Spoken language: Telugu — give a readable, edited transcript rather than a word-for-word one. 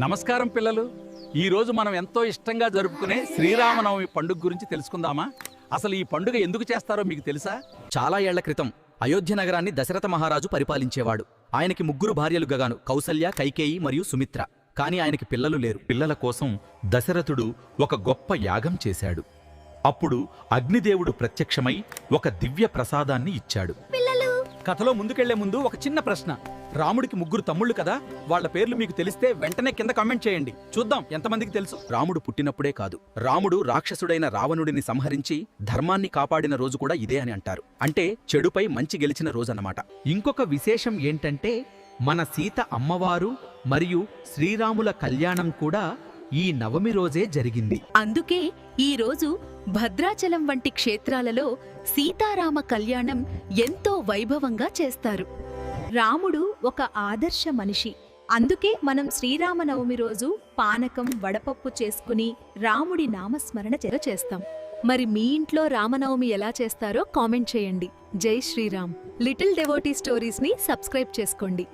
నమస్కారం పిల్లలు. ఈరోజు మనం ఎంతో ఇష్టంగా జరుపుకునే శ్రీరామనవమి పండుగ గురించి తెలుసుకుందామా? అసలు ఈ పండుగ ఎందుకు చేస్తారో మీకు తెలుసా? చాలా ఏళ్ల క్రితం అయోధ్య నగరాన్ని దశరథ మహారాజు పరిపాలించేవాడు. ఆయనకి 3 భార్యలు గగాను, కౌసల్య, కైకేయి మరియు సుమిత్ర. కాని ఆయనకి పిల్లలు లేరు. పిల్లల కోసం దశరథుడు ఒక గొప్ప యాగం చేశాడు. అప్పుడు అగ్నిదేవుడు ప్రత్యక్షమై ఒక దివ్య ప్రసాదాన్ని ఇచ్చాడు. కథలో ముందుకెళ్లే ముందు ఒక చిన్న ప్రశ్న. రాముడికి 3 తమ్ముళ్ళు కదా, వాళ్ళ పేర్లు మీకు తెలిస్తే వెంటనే కింద కామెంట్ చేయండి. చూద్దాం ఎంతమందికి తెలుసు. రాముడు పుట్టినప్పుడే కాదు, రాముడు రాక్షసుడైన రావణుడిని సంహరించి ధర్మాన్ని కాపాడిన రోజు కూడా ఇదే అని అంటారు. అంటే చెడుపై మంచి గెలిచిన రోజన్నమాట. ఇంకొక విశేషం ఏంటంటే మన సీత అమ్మవారు మరియు శ్రీరాముల కళ్యాణం కూడా ఈ నవమి రోజే జరిగింది. అందుకే ఈ రోజు భద్రాచలం వంటి క్షేత్రాలలో సీతారామ కళ్యాణం ఎంతో వైభవంగా చేస్తారు. రాముడు ఒక ఆదర్శ మనిషి. అందుకే మనం శ్రీరామనవమి రోజు పానకం, వడపప్పు చేసుకుని రాముడి నామస్మరణ చేస్తాం. మరి మీ ఇంట్లో రామనవమి ఎలా చేస్తారో కామెంట్ చేయండి. జై శ్రీరామ్. లిటిల్ డెవోటీ స్టోరీస్ ని సబ్స్క్రైబ్ చేసుకోండి.